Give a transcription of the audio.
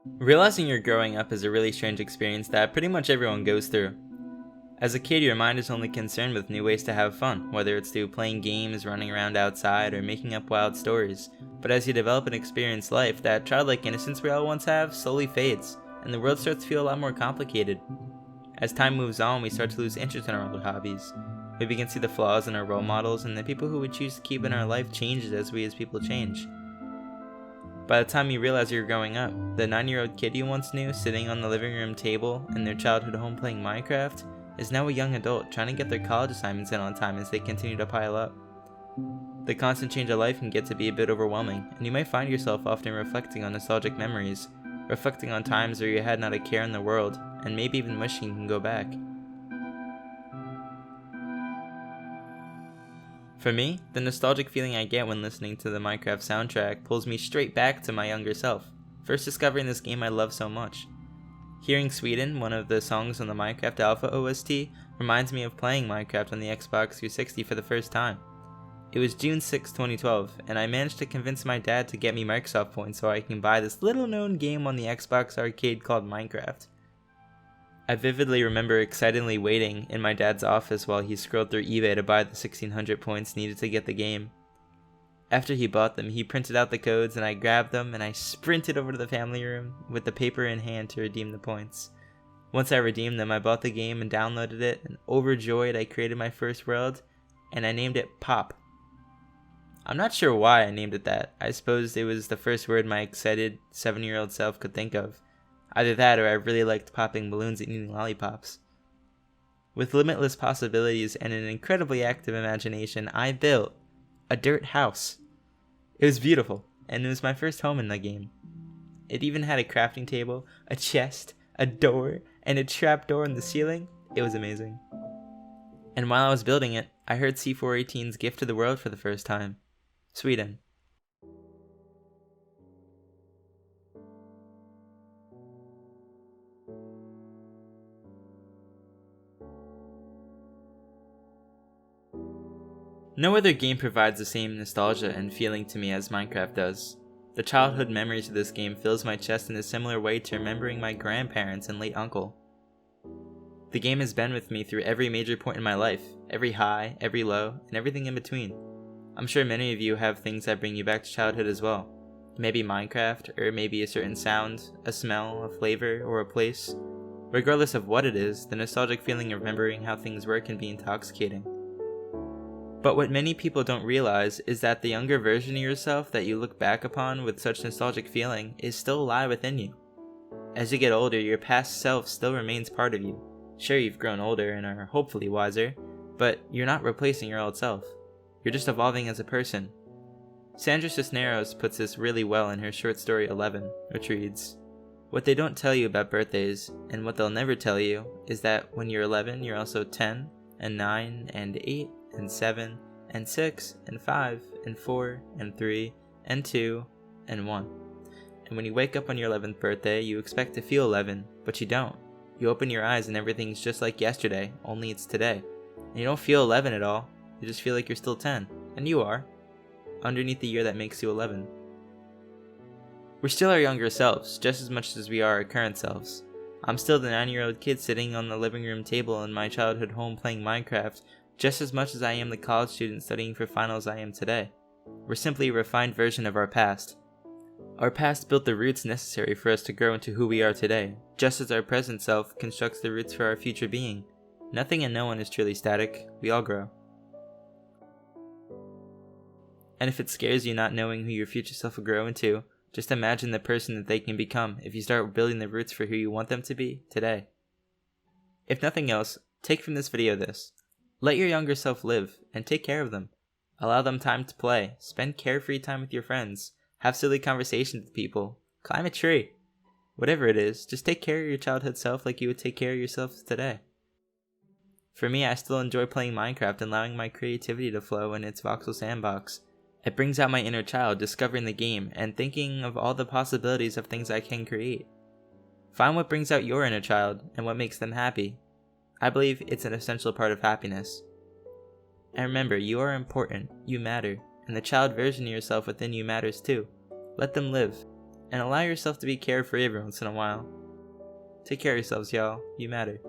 Realizing you're growing up is a really strange experience that pretty much everyone goes through. As a kid, your mind is only concerned with new ways to have fun, whether it's through playing games, running around outside, or making up wild stories. But as you develop and experience life, that childlike innocence we all once have slowly fades, and the world starts to feel a lot more complicated. As time moves on, we start to lose interest in our old hobbies. We begin to see the flaws in our role models, and the people who we choose to keep in our life changes as we as people change. By the time you realize you're growing up, the 9-year-old kid you once knew sitting on the living room table in their childhood home playing Minecraft is now a young adult trying to get their college assignments in on time as they continue to pile up. The constant change of life can get to be a bit overwhelming, and you may find yourself often reflecting on nostalgic memories, reflecting on times where you had not a care in the world, and maybe even wishing you can go back. For me, the nostalgic feeling I get when listening to the Minecraft soundtrack pulls me straight back to my younger self, first discovering this game I love so much. Hearing Sweden, one of the songs on the Minecraft Alpha OST, reminds me of playing Minecraft on the Xbox 360 for the first time. It was June 6, 2012, and I managed to convince my dad to get me Microsoft points so I can buy this little known game on the Xbox arcade called Minecraft. I vividly remember excitedly waiting in my dad's office while he scrolled through eBay to buy the 1600 points needed to get the game. After he bought them, he printed out the codes and I grabbed them and I sprinted over to the family room with the paper in hand to redeem the points. Once I redeemed them, I bought the game and downloaded it, and overjoyed I created my first world and I named it Pop. I'm not sure why I named it that. I suppose it was the first word my excited 7-year-old self could think of. Either that or I really liked popping balloons and eating lollipops. With limitless possibilities and an incredibly active imagination, I built a dirt house. It was beautiful, and it was my first home in the game. It even had a crafting table, a chest, a door, and a trapdoor in the ceiling. It was amazing. And while I was building it, I heard C418's gift to the world for the first time. Sweden. No other game provides the same nostalgia and feeling to me as Minecraft does. The childhood memories of this game fills my chest in a similar way to remembering my grandparents and late uncle. The game has been with me through every major point in my life, every high, every low, and everything in between. I'm sure many of you have things that bring you back to childhood as well. Maybe Minecraft, or maybe a certain sound, a smell, a flavor, or a place. Regardless of what it is, the nostalgic feeling of remembering how things were can be intoxicating. But what many people don't realize is that the younger version of yourself that you look back upon with such nostalgic feeling is still alive within you. As you get older, your past self still remains part of you. Sure, you've grown older and are hopefully wiser, but you're not replacing your old self. You're just evolving as a person. Sandra Cisneros puts this really well in her short story 11, which reads, "What they don't tell you about birthdays, and what they'll never tell you, is that when you're 11, you're also 10, and 9, and 8, and 7, and 6, and 5, and 4, and 3, and 2, and 1. And when you wake up on your 11th birthday, you expect to feel 11, but you don't. You open your eyes and everything's just like yesterday, only it's today. And you don't feel 11 at all, you just feel like you're still 10. And you are. Underneath the year that makes you 11. We're still our younger selves, just as much as we are our current selves. I'm still the 9-year-old kid sitting on the living room table in my childhood home playing Minecraft, just as much as I am the college student studying for finals I am today. We're simply a refined version of our past. Our past built the roots necessary for us to grow into who we are today, just as our present self constructs the roots for our future being. Nothing and no one is truly static, we all grow. And if it scares you not knowing who your future self will grow into, just imagine the person that they can become if you start building the roots for who you want them to be today. If nothing else, take from this video this. Let your younger self live, and take care of them. Allow them time to play, spend carefree time with your friends, have silly conversations with people, climb a tree. Whatever it is, just take care of your childhood self like you would take care of yourself today. For me, I still enjoy playing Minecraft and allowing my creativity to flow in its voxel sandbox. It brings out my inner child discovering the game and thinking of all the possibilities of things I can create. Find what brings out your inner child and what makes them happy. I believe it's an essential part of happiness. And remember, you are important, you matter, and the child version of yourself within you matters too. Let them live. and allow yourself to be carefree every once in a while. Take care of yourselves, y'all. You matter.